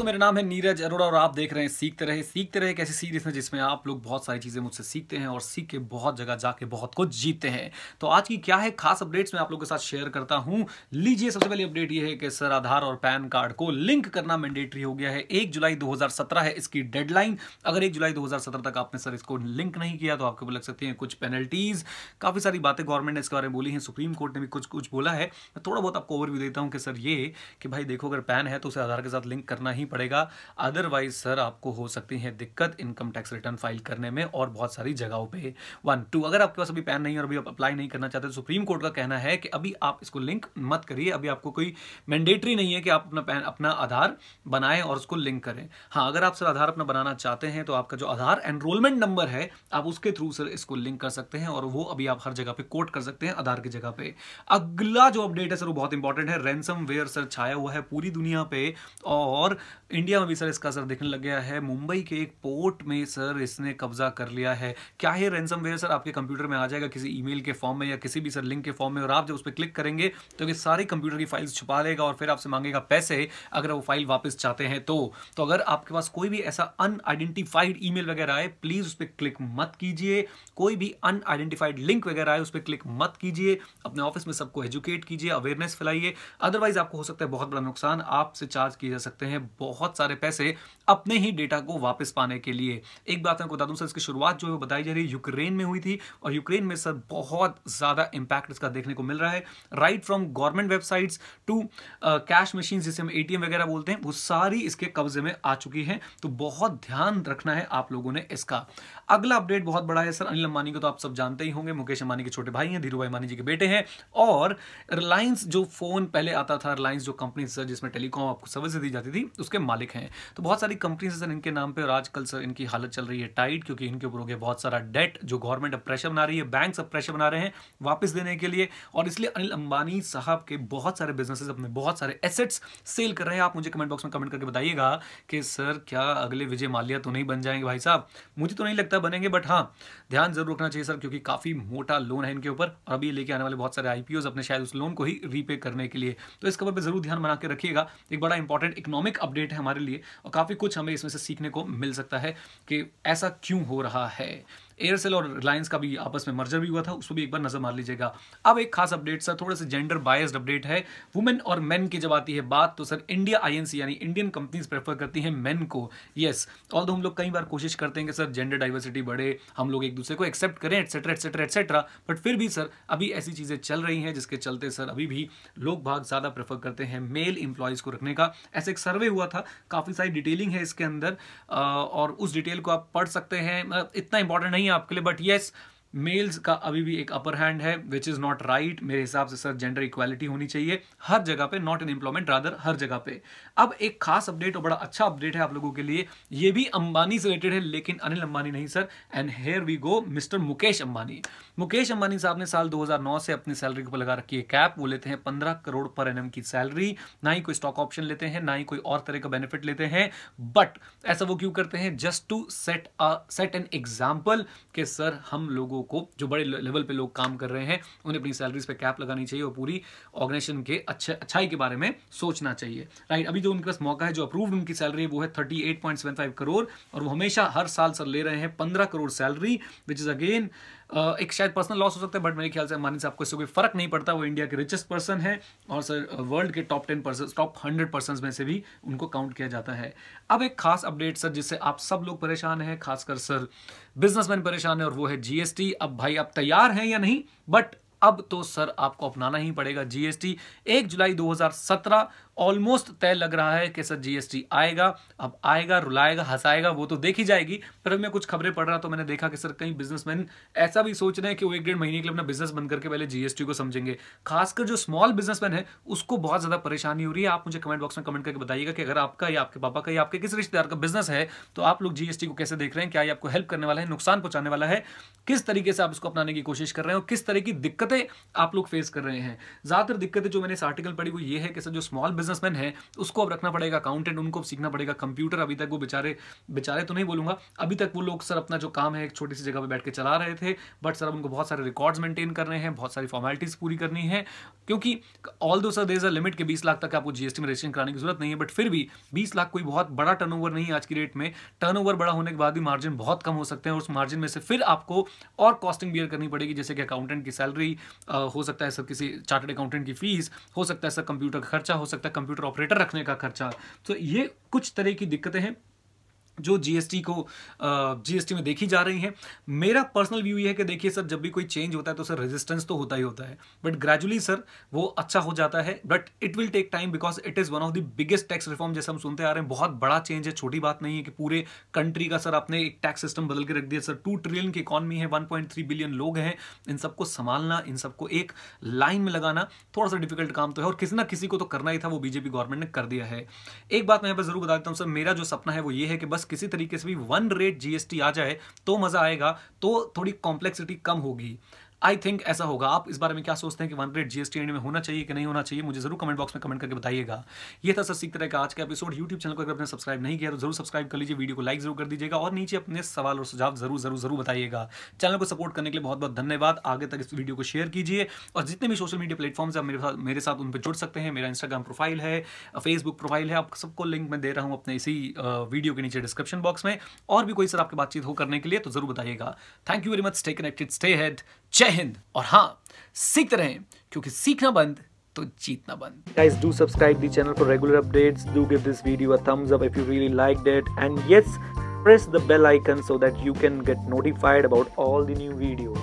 मेरा नाम है नीरज अरोड़ा और आप देख रहे हैं सीखते रहे एक ऐसी सीरीज में जिसमें आप लोग बहुत सारी चीज़ें मुझसे सीखते हैं और सीख के बहुत जगह जाके बहुत कुछ जीतते हैं। तो आज की क्या है खास अपडेट्स मैं आप लोगों के साथ शेयर करता हूं। लीजिए, सबसे पहली अपडेट ये है कि सर आधार और पैन कार्ड को लिंक करना मैंडेटरी हो गया है। 1 जुलाई 2017 है इसकी डेडलाइन। अगर 1 जुलाई 2017 तक आपने सर इसको लिंक नहीं किया तो आपको लग सकती हैं कुछ पेनल्टीज। काफ़ी सारी बातें गवर्नमेंट ने इसके बारे में बोली हैं, सुप्रीम कोर्ट ने भी कुछ कुछ बोला है। मैं थोड़ा बहुत आपको ओवरव्यू देता हूँ कि सर ये कि भाई देखो, अगर पैन है तो उसे आधार के साथ लिंक करना ही पड़ेगा, अदरवाइज सर आपको हो सकती है दिक्कत इनकम टैक्स रिटर्न फाइल करने में और बहुत सारी जगहों पे। 1 2 अगर आपके पास अभी पैन नहीं है और अभी आप अप्लाई नहीं करना चाहते तो सुप्रीम कोर्ट का कहना है कि अभी आप इसको लिंक मत करिए। अभी आपको कोई मैंडेटरी नहीं है कि आप अपना आधार बनाएं और उसको लिंक करें। हाँ, अगर आप सर आधार अपना बनाना चाहते हैं तो आपका जो आधार एनरोलमेंट नंबर है आप उसके थ्रू सर इसको लिंक कर सकते हैं और वो अभी आप हर जगह पे कोट कर सकते हैं आधार की जगह पे। अगला जो अपडेट है सर वो बहुत इंपॉर्टेंट है। रैंसमवेयर सर छाया हुआ है पूरी दुनिया पे और इंडिया में भी सर इसका असर दिखने लग गया है। मुंबई के एक पोर्ट में सर इसने कब्जा कर लिया है। क्या है रैंसमवेयर? सर आपके कंप्यूटर में आ जाएगा किसी ईमेल के फॉर्म में या किसी भी सर लिंक के फॉर्म में, और आप जब उस पर क्लिक करेंगे तो ये सारी कंप्यूटर की फाइल्स छुपा लेगा और फिर आपसे मांगेगा पैसे अगर वो फाइल वापस चाहते हैं तो अगर आपके पास कोई भी ऐसा अनआइडेंटिफाइड ईमेल वगैरह आए प्लीज उस पर क्लिक मत कीजिए। कोई भी अनआइडेंटिफाइड लिंक वगैरह आए उस पर क्लिक मत कीजिए। अपने ऑफिस में सबको एजुकेट कीजिए, अवेयरनेस फैलाइए, अदरवाइज आपको हो सकता है बहुत बड़ा नुकसान। आपसे चार्ज किए जा सकते हैं बहुत सारे पैसे अपने ही डेटा को वापस पाने के लिए। एक बात मैं बता दूं सर, इसकी शुरुआत जो है बताई जा रही है यूक्रेन में हुई थी और यूक्रेन में सर बहुत ज्यादा इंपैक्ट इसका देखने को मिल रहा है। Right from government websites to cash machine जिसे हम एटीएम वगैरह बोलते हैं, वो सारी इसके कब्जे में आ चुकी हैं। तो बहुत ध्यान रखना है आप लोगों ने इसका। अगला अपडेट बहुत बड़ा है सर। अनिल अंबानी को तो आप सब जानते ही होंगे, मुकेश अंबानी के छोटे भाई हैं, धीरूभाई अंबानी जी के बेटे हैं। और रिलायंस जो फोन पहले आता था, रिलायंस जो कंपनी सर जिसमें टेलीकॉम आपको सर्विस दी जाती थी, उसके मालिक हैं। तो बहुत सारी कंपनी सर इनके नाम पे और आजकल सर इनकी हालत चल रही है टाइट, क्योंकि इनके ऊपर हो गया बहुत सारा डेट जो गवर्नमेंट अब प्रेशर बना रही है, बैंक सब प्रेशर बना रहे हैं वापस देने के लिए। और इसलिए अनिल अंबानी साहब के बहुत सारे बिजनेसेस, अपने बहुत सारे एसेट्स सेल कर रहे हैं। आप मुझे कमेंट बॉक्स में कमेंट करके बताइएगा कि सर क्या अगले विजय माल्या तो नहीं बन जाएंगे भाई साहब? मुझे तो नहीं लगता बनेंगे, बट हाँ ध्यान जरूर रखना चाहिए सर, क्योंकि काफी मोटा लोन है इनके ऊपर और अभी लेके आने वाले बहुत सारे आईपीओ अपने शायद उस लोन को ही रीपे करने के लिए। तो इस खबर पे जरूर ध्यान बना के रखिएगा। एक बड़ा इंपॉर्टेंट इकोनॉमिक अपडेट है हमारे लिए और काफी कुछ हमें इसमें से सीखने को मिल सकता है कि ऐसा क्यों हो रहा है। एयरसेल और रिलायंस का भी आपस में मर्जर भी हुआ था, उसको भी एक बार नजर मार लीजिएगा। अब एक खास अपडेट सर, थोड़ा सा जेंडर बायस्ड अपडेट है। वुमेन और मेन की जब आती है बात तो सर इंडिया आईएनसी यानी इंडियन कंपनीज प्रेफर करती हैं मेन को। यस, ऑल्दो हम लोग कई बार कोशिश करते हैं कि सर जेंडर डाइवर्सिटी बढ़े, हम लोग एक दूसरे को एक्सेप्ट करें, एटसेट्रा एटसेट्रा एटसेट्रा, बट फिर भी सर अभी ऐसी चीजें चल रही हैं जिसके चलते सर अभी भी लोग भाग ज्यादा प्रेफर करते हैं मेल इंप्लॉयज को रखने का। ऐसे एक सर्वे हुआ था, काफी सारी डिटेलिंग है इसके अंदर और उस डिटेल को आप पढ़ सकते हैं। इतना इंपॉर्टेंट नहीं है आपके लिए, बट यस मेल्स का अभी भी एक अपर हैंड है, विच इज नॉट राइट। मेरे हिसाब से सर जेंडर इक्वालिटी होनी चाहिए हर जगह पे, नॉट इन एम्प्लॉयमेंट रादर हर जगह पे। अब एक खास अपडेट और बड़ा अच्छा अपडेट है आप लोगों के लिए, ये भी अंबानी से रिलेटेड है लेकिन अनिल अंबानी नहीं sir. And here we go, mister Mukesh Ambani. Mukesh Ambani साहब ने साल 2009 से अपनी सैलरी के ऊपर लगा रखी है कैप। वो लेते हैं 15 करोड़ पर एनएम की सैलरी। ना ही कोई स्टॉक ऑप्शन लेते हैं, ना ही कोई और तरह का बेनिफिट लेते हैं, बट ऐसा वो क्यों करते हैं? Just to set an example कि सर हम लोगों को जो बड़े लेवल पे लोग काम कर रहे हैं उन्हें अपनी सैलरीज पे कैप लगानी चाहिए और पूरी ऑर्गेनाइजेशन के अच्छाई के बारे में सोचना चाहिए। राइट, अभी जो उनके पास मौका है, जो अप्रूव्ड उनकी सैलरी है वो है 38.75 करोड़ और वो हमेशा हर साल सर ले रहे हैं 15 crore salary, which is again एक शायद पर्सनल लॉस हो सकता है, बट मेरे ख्याल से अंबानी साहब को इससे कोई फर्क नहीं पड़ता। वो इंडिया के रिचेस्ट पर्सन है और सर वर्ल्ड के टॉप 100 पर्सन में से भी उनको काउंट किया जाता है। अब एक खास अपडेट सर जिससे आप सब लोग परेशान हैं, खासकर सर बिजनेसमैन परेशान है, और वो है जीएसटी। अब भाई आप तैयार हैं या नहीं? बट अब तो सर आपको अपनाना ही पड़ेगा जीएसटी। 1 जुलाई 2017 ऑलमोस्ट तय लग रहा है कि सर जीएसटी आएगा। अब आएगा, रुलाएगा, हंसाएगा, वो तो देखी जाएगी। पर मैं कुछ खबरें पढ़ रहा तो मैंने देखा कि सर कई बिजनेसमैन ऐसा भी सोच रहे हैं कि वो 1-1.5 महीने के लिए अपना बिजनेस बंद करके पहले जीएसटी को समझेंगे। खासकर जो स्मॉल बिजनेसमैन है उसको बहुत ज्यादा परेशानी हो रही है। आप मुझे कमेंट बॉक्स में कमेंट करके बताइएगा कि अगर आपका या आपके पापा का या आपके किसी रिश्तेदार का बिजनेस है तो आप लोग जीएसटी को कैसे देख रहे हैं? क्या ये आपको हेल्प करने वाला है, नुकसान पहुंचाने वाला है? किस तरीके से आप इसको अपनाने की कोशिश कर रहे हैं और किस तरह की दिक्कत दिक्कतें आप लोग फेस कर रहे हैं। ज़्यादातर दिक्कतें जो मैंने इस आर्टिकल पढ़ी वो ये है कि सर जो स्मॉल बिजनेसमैन है उसको अब रखना पड़ेगा अकाउंटेंट, उनको सीखना पड़ेगा कंप्यूटर। अभी तक वो बेचारे तो नहीं बोलूँगा, अभी तक वो लोग सर अपना जो काम है एक छोटी सी जगह पर बैठ के चला रहे थे, बट सर अब उनको बहुत सारे रिकॉर्ड्स मेंटेन करने हैं, बहुत सारी फॉर्मेलिटीज़ पूरी करनी है, क्योंकि although sir there is a limit के 20 लाख तक आपको जीएसटी में रजिस्ट्रेशन कराने की जरूरत नहीं है, बट फिर भी 20 लाख कोई बहुत बड़ा टर्नओवर नहीं है आज की डेट में। टर्नओवर बड़ा होने के बाद भी मार्जिन बहुत कम हो सकते हैं और उस मार्जिन में से फिर आपको और कॉस्टिंग बियर करनी पड़ेगी, जैसे कि अकाउंटेंट की सैलरी हो सकता है सर, किसी चार्टर्ड अकाउंटेंट की फीस हो सकता है सर, कंप्यूटर का खर्चा हो सकता है, कंप्यूटर ऑपरेटर रखने का खर्चा। तो ये कुछ तरह की दिक्कतें हैं जो जीएसटी में देखी जा रही हैं। मेरा पर्सनल व्यू ये है कि देखिए सर, जब भी कोई चेंज होता है तो सर रेजिस्टेंस तो होता ही होता है, बट ग्रेजुअली सर वो अच्छा हो जाता है, but it will take time because it is one of the biggest tax reform. जैसे हम सुनते आ रहे हैं, बहुत बड़ा चेंज है, छोटी बात नहीं है कि पूरे कंट्री का सर आपने एक टैक्स सिस्टम बदल के रख दिया। सर 2 ट्रिलियन की इकॉनमी है, 1.3 बिलियन लोग हैं, इन सबको संभालना, इन सबको एक लाइन में लगाना थोड़ा सा डिफिकल्ट काम तो है, और किसी ना किसी को तो करना ही था, वो बीजेपी गवर्नमेंट ने कर दिया है। एक बात मैं यहाँ पर जरूर बता देता हूँ सर, मेरा जो सपना है वो ये है कि बस किसी तरीके से भी 1 रेट जीएसटी आ जाए तो मजा आएगा, तो थोड़ी कॉम्प्लेक्सिटी कम होगी। आई थिंक ऐसा होगा। आप इस बारे में क्या सोचते हैं कि 1 रेट जीएसटी इंडिया में होना चाहिए कि नहीं होना चाहिए? मुझे जरूर कमेंट बॉक्स में कमेंट करके बताइएगा। ये था सर सीखते रहे का आज का एपिसोड। यूट्यूब चैनल को अगर आपने सब्सक्राइब नहीं किया तो जरूर सब्सक्राइब कर लीजिए, वीडियो को लाइक जरूर कर दीजिएगा और नीचे अपने सवाल और सुझाव जरूर बताइएगा। चैनल को सपोर्ट करने के लिए बहुत बहुत धन्यवाद। आगे तक इस वीडियो को शेयर कीजिए और जितने भी सोशल मीडिया प्लेटफॉर्म्स आप मेरे साथ उन पर जुड़ सकते हैं। मेरा इंस्टाग्राम प्रोफाइल है, फेसबुक प्रोफाइल है, आप सबको लिंक मैं दे रहा हूँ अपने इसी वीडियो के नीचे डिस्क्रिप्शन बॉक्स में। और भी कोई सर आपकी बातचीत हो करने के लिए तो जरूर बताइएगा। Thank you very much. Stay connected, stay head. जय हिंद। और हाँ, सीखते रहें, क्योंकि सीखना बंद तो जीतना बंद। Guys, do subscribe the channel for regular updates. Do give this video a thumbs up if you really liked it, and yes, press the bell icon so that you can get notified about all the new videos.